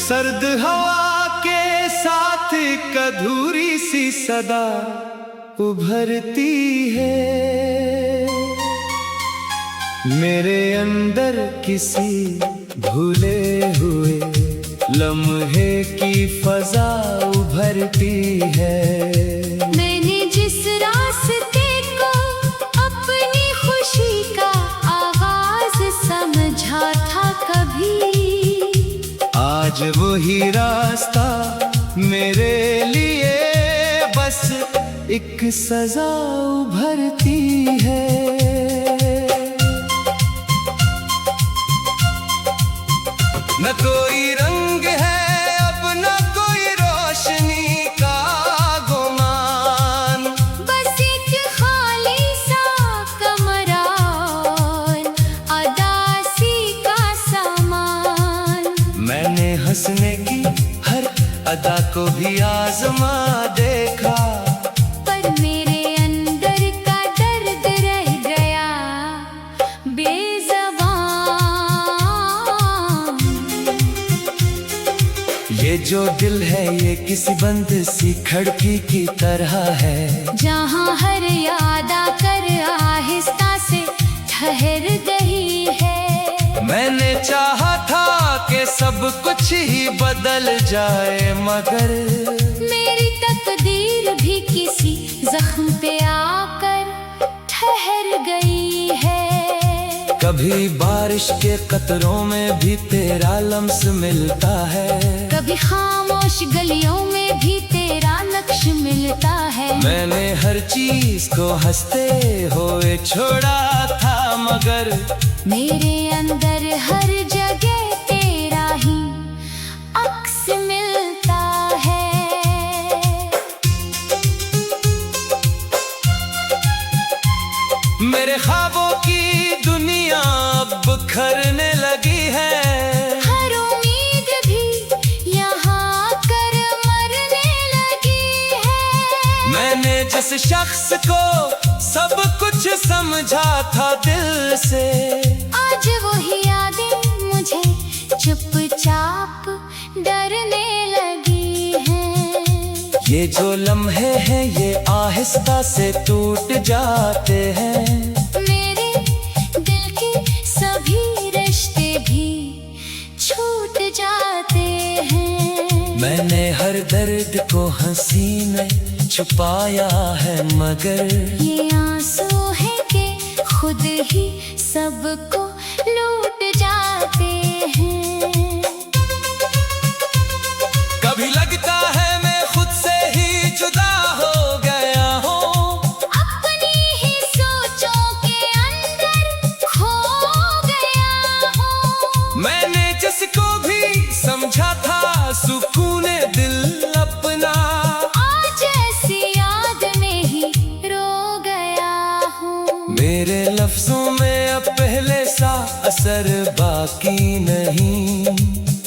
सर्द हवा के साथ एक अधूरी सी सदा उभरती है। मेरे अंदर किसी भूले हुए लम्हे की फजा उभरती है। मैंने जिस रास्ते को अपनी खुशी का आगाज समझा था कभी, आज वही रास्ता मेरे लिए बस एक सजा उभरती है। न कोई रंग है अब न कोई रोशनी का गुमान, बस एक खाली सा कमरा अदासी का सामान। मैंने हंसने की हर अदा को भी आजमा देखा, पर मेरे अंदर का दर्द रह गया बेज़बान। ये जो दिल है ये किसी बंद सी खिड़की की तरह है, जहाँ हर याद आकर आहिस्ता से ठहर गई है। मैंने चाहा था कि सब कुछ ही बदल जाए, मगर मेरी तकदीर भी किसी जख्म पे आकर ठहर गई है। कभी बारिश के कतरों में भी तेरा लम्स मिलता है, कभी खामोश गलियों में भी तेरा नक्श मिलता है। मैंने हर चीज को हंसते हुए छोड़ा था, मगर मेरे अंदर हर जगह तेरा ही अक्स मिलता है। मेरे ख्वाबों की दुनिया अब बिखरने लगी है। हर उम्मीद भी यहाँ कर मरने लगी है। मैंने जिस शख्स को सब कुछ समझा था दिल से, आज वही यादें मुझे चुपचाप डरने लगी हैं। ये जो लम्हे हैं ये आहिस्ता से टूट जाते हैं। मेरे दिल के सभी रिश्ते भी छूट जाते हैं। मैंने हर दर्द को हंसी में छुपाया है, मगर ये आंसू है कि खुद ही सबको लूट जाते हैं। कभी लगता है मैं खुद से ही जुदा हो गया हूँ, अपनी ही सोचों के अंदर खो गया हूँ। मैंने जिसको भी समझा था सुकून दिल अपना, आज ऐसी याद में ही रो गया हूँ। मेरे लफ्जों में अब पहले सा असर बाकी नहीं,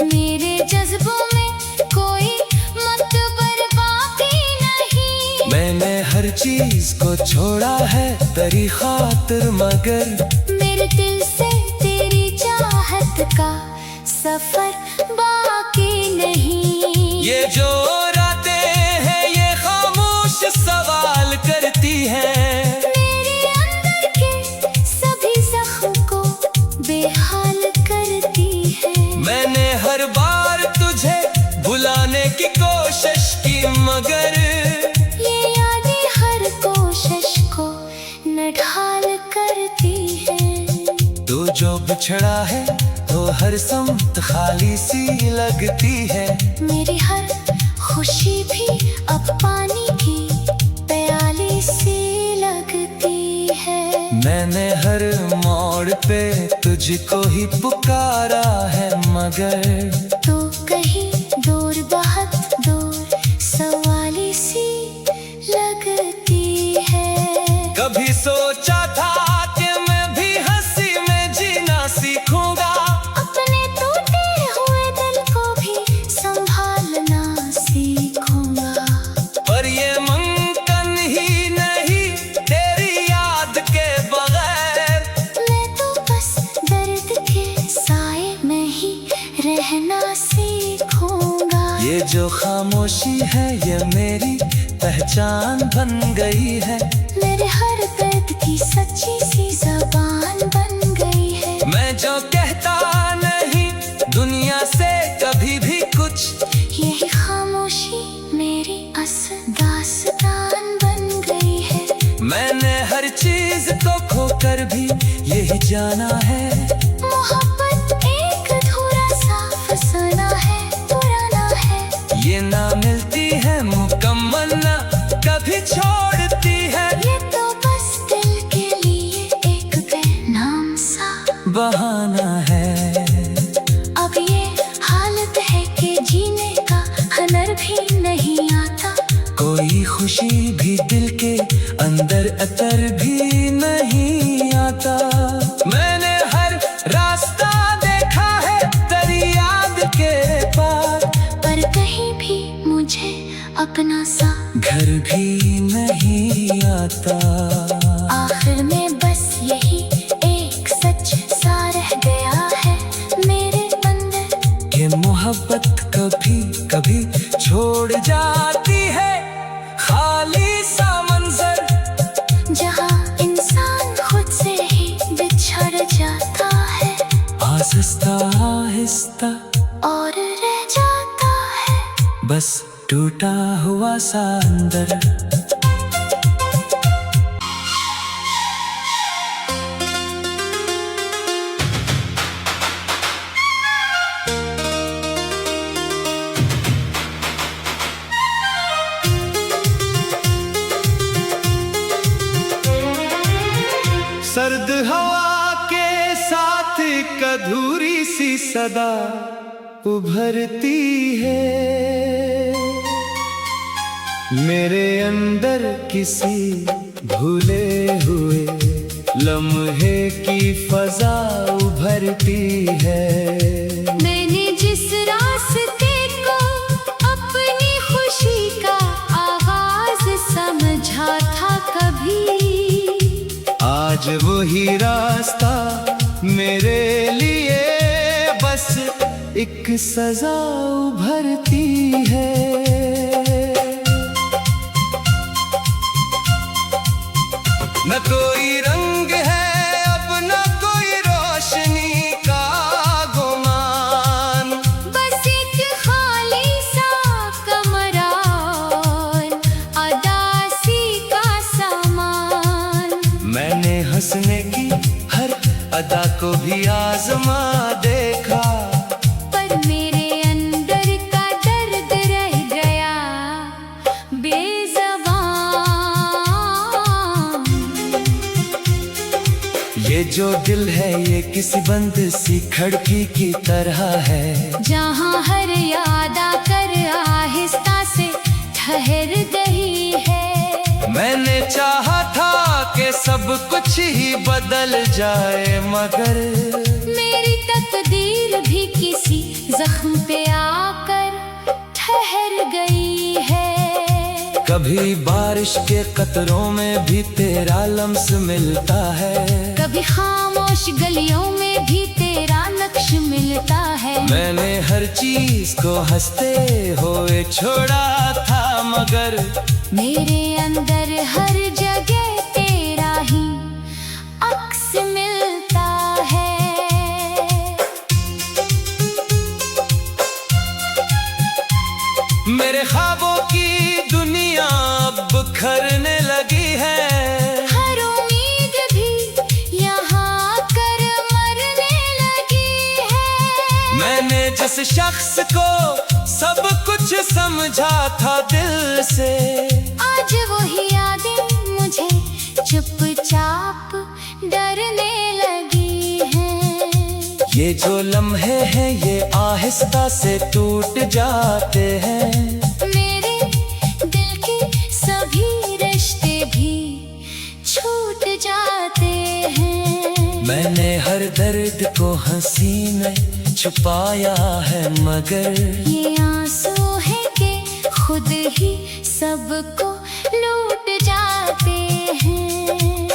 मेरे जज्बों में कोई मतबर बाकी नहीं। मैंने हर चीज को छोड़ा है तेरी खातिर, मगर मेरे दिल से तेरी चाहत का सफर बाकी नहीं। ये जो रातें हैं ये खामोश सवाल करती हैं। मेरे अंदर के सभी जख्म को बेहाल करती है। मैंने हर बार तुझे भुलाने की कोशिश की, मगर ये यादें हर कोशिश को नढाल करती है। तू जो बिछड़ा है तो हर समत खाली सी लगती है। मेरी हर खुशी भी अब पानी की प्याली सी लगती है। मैंने हर मोड़ पे तुझको ही पुकारा है, मगर तो कहीं दूर बहुत दूर सवाली सी लगती है। कभी सोचा था कि मैं भी हंसी में जीना सीखूंगा, अपने टूटे हुए दिल को भी संभालना सीखूंगा। पर ये मुमकिन ही नहीं तेरी याद के बगैर। मैं तो बस दर्द के साए में ही रहना सीखूं। ये जो खामोशी है ये मेरी पहचान बन गई है। मेरे हर दर्द की सच्ची सी ज़बान बन गई है। मैं जो कहता नहीं दुनिया से कभी भी कुछ, यही खामोशी मेरी असल दास्तान बन गई है। मैंने हर चीज को खोकर भी यही जाना है। मोहब्बत एक अधूरा सा फसाना है, पुराना है। ये ना मिलती है मुकम्मल ना कभी छोड़ती है। ये तो बस दिल के लिए एक बेनाम सा बहाना है। अब ये हालत है कि जीने का हनर भी नहीं आता। कोई खुशी भी दिल के अंदर अतर भी नहीं आता। मैंने हर रास्ता देखा है तेरी याद के पार, पर कहीं भी मुझे अपना सा घर भी नहीं आता। आखिर में बस यही एक सच सा रह गया है मेरे अंदर, कि मोहब्बत कभी कभी छोड़ जाती है खाली सा मंजर, जहाँ इंसान खुद से ही बिछड़ जाता है आहिस्ता आहिस्ता और रह जाता है बस टूटा हुआ सा अंदर। सर्द हवा के साथ एक अधूरी सी सदा उभरती है। मेरे अंदर किसी भूले हुए लम्हे की फजा उभरती है। मैंने जिस रास्ते को अपनी खुशी का आगाज समझा था कभी, आज वही रास्ता मेरे लिए बस एक सजा उभरती है। न कोई रंग है अब न कोई रोशनी का गुमान, बस एक खाली सा कमरा और अदासी का सामान। मैंने हंसने की हर अदा को भी आजमा देखा, पर मेरे अंदर का दर्द रह गया बेज़बान। ये जो दिल है ये किसी बंद सी खिड़की की तरह है, जहाँ हर याद आकर आहिस्ता से ठहर गई है। मैंने चाहा था कि सब कुछ ही बदल जाए मगर मेरी तकदीर भी किसी जख्म पे आकर ठहर गई है। कभी बारिश के कतरों में भी तेरा लम्स मिलता है, कभी खामोश गलियों में भी तेरा नक्श मिलता है। मैंने हर चीज को हंसते हुए छोड़ा था मगर मेरे अंदर हर जगह तेरा ही अक्स मिलता है। मेरे ख्वाबों की दुनिया अब बिखरने लगी है। हर उम्मीद भी यहाँ कर मरने लगी है। मैंने जिस शख्स को सब कुछ समझा था दिल से, आज वही यादें मुझे चुपचाप डरने लगी हैं। ये जो लम्हे हैं ये आहिस्ता से टूट जाते हैं। मेरे दिल के सभी रिश्ते भी छूट जाते हैं। मैंने हर दर्द को हंसी में छुपाया है मगर ये आंसू है कि खुद ही सबको लूट जाते हैं।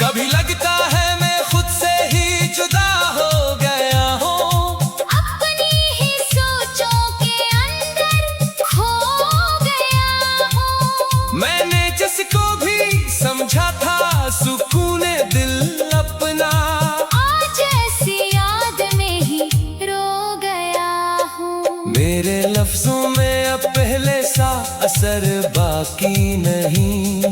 कभी लगता है मैं खुद से ही जुदा हो गया हूँ, अपनी ही सोच सा असर बाकी नहीं।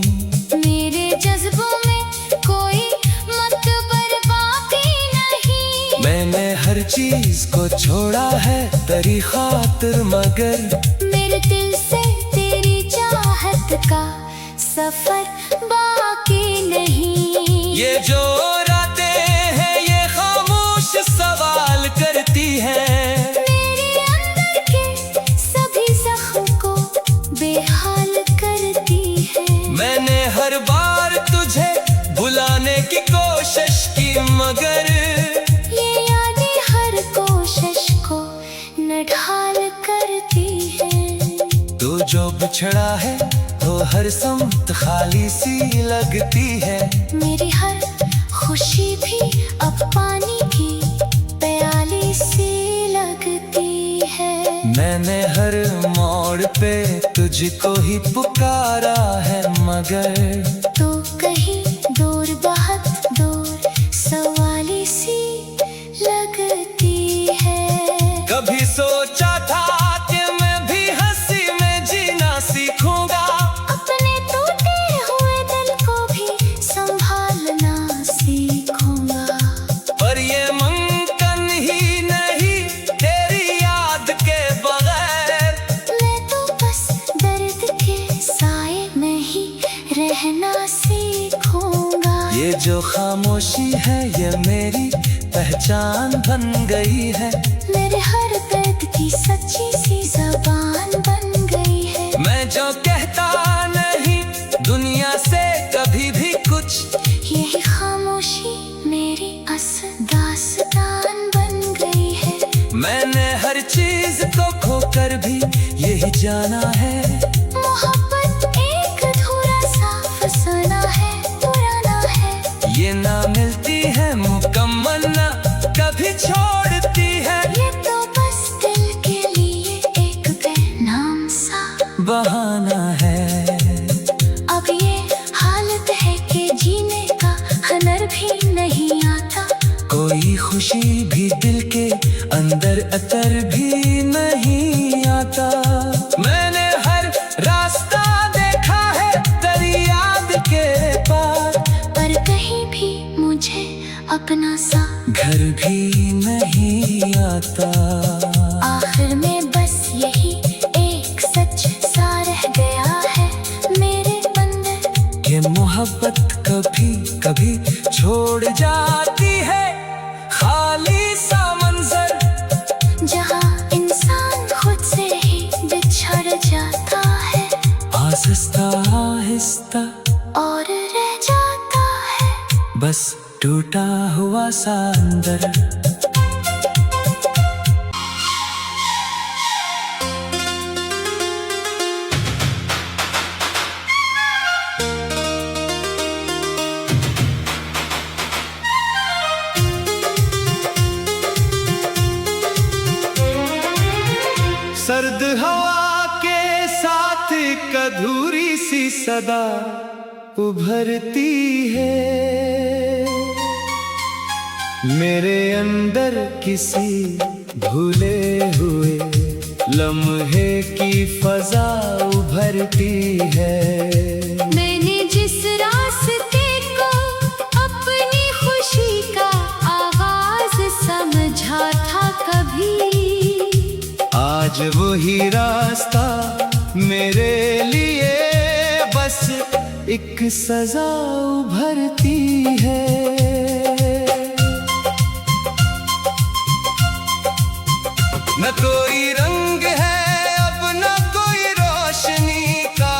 मेरे जज्बों में कोई मतबर बाकी नहीं। मैंने हर चीज को छोड़ा है तेरी खातिर, मगर मेरे दिल से तेरी चाहत का सफर बाकी नहीं। ये जो रातें हैं ये खामोश सवाल करती हैं। मेरे अंदर के सभी जख्म को बेहाल करती है। मैंने हर बार तुझे भुलाने की कोशिश की, मगर ये यादें हर कोशिश को नढाल करती है। तू जो बिछड़ा है तो हर समत खाली सी लगती है। मेरी हर खुशी भी अब पानी की प्याली सी लगती है। मैंने हर मोड़ पे तुझको ही पुकारा है, मगर तो कहीं दूर बहुत दूर सवाली सी लगती है। कभी सोचा था कि मैं भी हंसी में जीना सीखूंगा, अपने टूटे हुए दिल को भी संभालना सीखूंगा। पर ये मुमकिन ही नहीं तेरी याद के बगैर। मैं तो बस दर्द के साए में ही रहना सीखूंगा। ये जो खामोशी है ये मेरी पहचान बन गई है। मेरे हर दर्द की सच्ची सी ज़बान बन गई है। मैं जो कहता नहीं दुनिया से कभी भी कुछ, यही खामोशी मेरी दास्तान बन गई है। मैंने हर चीज को खोकर भी यही जाना है। मोहब्बत एक अधूरा सा फसाना है, पुराना है। ये ना मिलती है मुकम्मल ना कभी छोड़ती है। ये तो बस दिल के लिए एक बेनाम सा बहाना है। अब ये हालत है कि जीने का हुनर भी नहीं आता। कोई खुशी भी दिल के अंदर अतर भी नहीं आता। मैंने हर रास्ता देखा है तेरी याद के पार, पर कहीं भी मुझे अपना सा घर भी नहीं आता। आखिर में बस यही एक सच सा रह गया है मेरे अंदर, कि मोहब्बत कभी कभी छोड़ जाती है खाली सा मंजर, जहाँ इंसान खुद से ही बिछड़ जाता है आहिस्ता आहिस्ता और रह जाता है बस टूटा हुआ सा अंदर। सर्द हवा के साथ एक अधूरी सी सदा उभरती है। मेरे अंदर किसी भूले हुए लम्हे की फजा उभरती है। मैंने जिस रास्ते को अपनी खुशी का आगाज समझा था कभी, आज वही रास्ता मेरे लिए बस एक सजा उभरती है। न कोई रंग है अब न कोई रोशनी का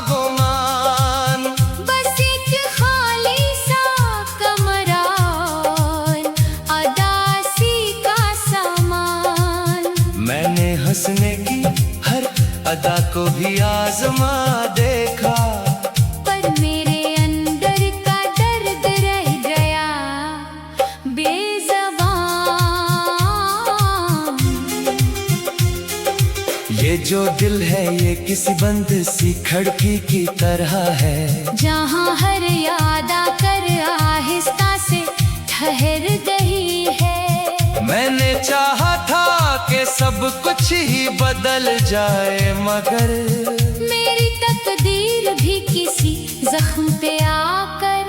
गुमान, बस एक खाली सा कमरा अदासी का सामान। मैंने हंसने की हर अदा को भी आजमा देखा, पर मेरे अंदर का दर्द रह गया बेज़बान। ये जो दिल है ये किसी बंद सी खिड़की की तरह है, जहाँ हर याद आकर आहिस्ता से ठहर गई है। मैंने चाहा था कि सब कुछ ही बदल जाए, मगर मेरी तकदीर भी किसी जख्म पे आकर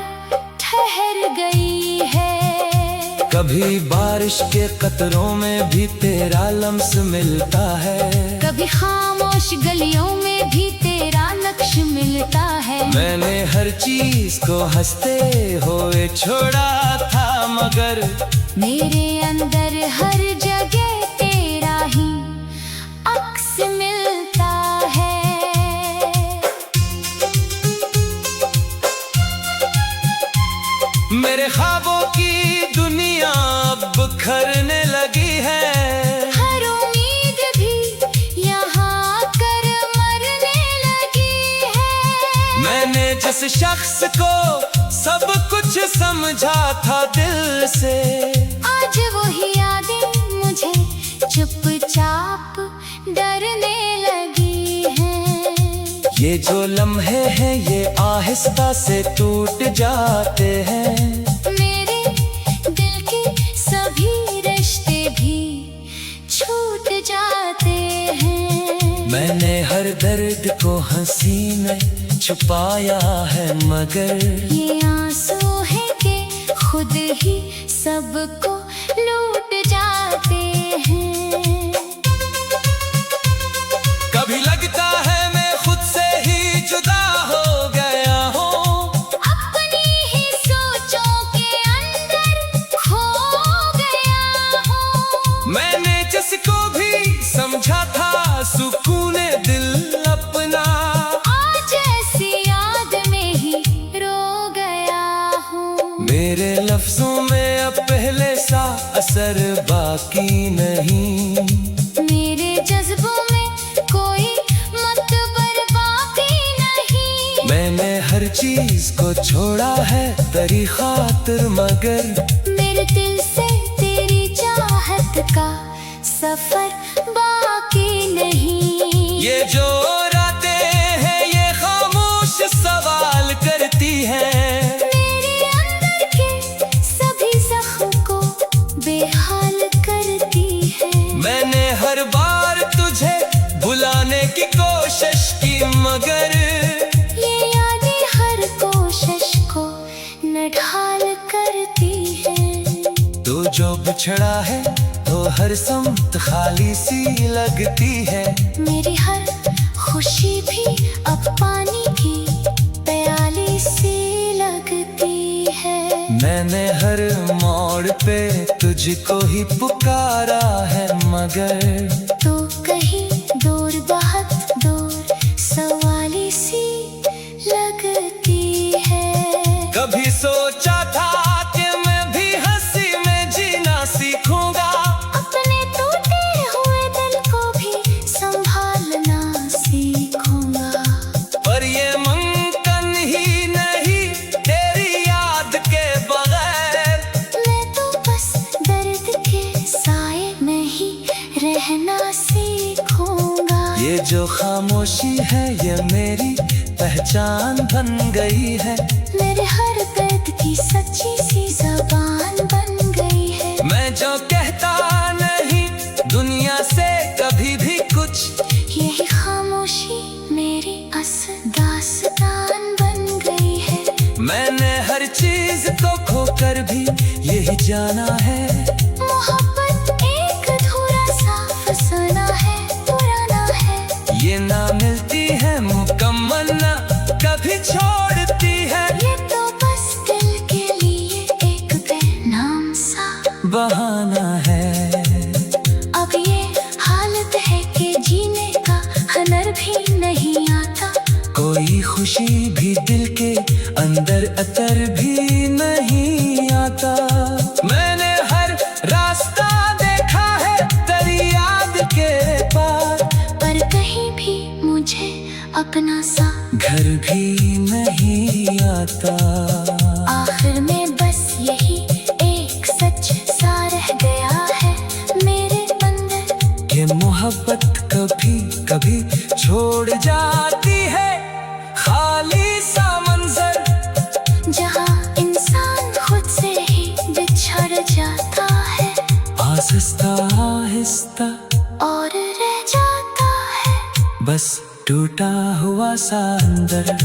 ठहर गई है। कभी बारिश के कतरों में भी तेरा लम्स मिलता है, कभी खामोश गलियों में भी तेरा नक्श मिलता है। मैंने हर चीज को हंसते हुए छोड़ा था, मगर मेरे अंदर हर जगह तेरा ही अक्स मिलता है। मेरे ख्वाबों की दुनिया अब बिखरने लगी है, हर उम्मीद भी यहाँ कर मरने लगी है। मैंने जिस शख्स को सब कुछ समझा था दिल से, आज वही यादें मुझे चुपचाप डरने लगी हैं। ये जो लम्हे हैं ये आहिस्ता से टूट जाते हैं। मेरे दिल के सभी रिश्ते भी छूट जाते हैं। मैंने हर दर्द को हंसी में छुपाया है, मगर ये आंसू है कि खुद ही सबको लूट जाते हैं। कभी लगता है मैं खुद से ही जुदा हो गया हूँ, अपनी ही सोचों के अंदर खो गया हूँ। मैंने जिसको भी समझा था सुकून दिल अपना, आज ऐसी याद में ही रो गया हूँ। मेरे लफ्जों में अब पहले सा असर बाकी नहीं, मेरे जज्बों में कोई मतबर बाकी नहीं। मैंने हर चीज को छोड़ा है तेरी खातिर, मगर मेरे दिल से तेरी चाहत का सफर बाकी नहीं। ये जो रातें हैं ये खामोश सवाल करती हैं, मेरे अंदर के सभी जख्म को बेहाल करती है। मैंने हर बार तुझे भुलाने की कोशिश की, मगर ये यादें हर कोशिश को नढाल करती है। तू जो बिछड़ा है तो हर समत खाली सी लगती है। मेरी हर खुशी भी अब पानी की प्याली सी लगती है। मैंने हर मोड़ पे तुझको ही पुकारा है, मगर तो कहीं दूर बहुत दूर सवाली सी लगती है। कभी सोचा था कि मैं भी हंसी में जीना सीखूंगा, अपने टूटे हुए दिल को भी संभालना सीखूंगा। पर ये मुमकिन ही नहीं तेरी याद के बगैर। मैं तो बस दर्द के साए में ही रहना सीखूंगा। ये जो खामोशी है ये मेरी पहचान बन गई है, मेरे हर दर्द की सच्ची सी ज़बान बन गई है। मैं जो कहता नहीं दुनिया से कभी भी कुछ, यही खामोशी मेरी दास्तान बन गई है। मैंने हर चीज को खोकर भी यही जाना है, मोहब्बत एक अधूरा सा फसाना है, पुराना है। ये ना मिलती है मुकम्मल ना कभी छोड़ती है। ये तो बस दिल के लिए एक बेनाम सा बहाना है। अब ये हालत है कि जीने का हुनर भी नहीं आता। कोई खुशी भी दिल के अंदर अतर भी नहीं आता। मैंने हर रास्ता देखा है तेरी याद के पार, पर कहीं भी मुझे अपना सा घर भी नहीं आता। आखिर में बस यही एक सच सा रह गया है मेरे अंदर, कि मोहब्बत कभी कभी छोड़ जाती है खाली सा मंजर, जहाँ इंसान खुद से ही बिछड़ जाता है। आहिस्ता आहिस्ता और रह जाता है बस टूटा हुआ सा अंदर।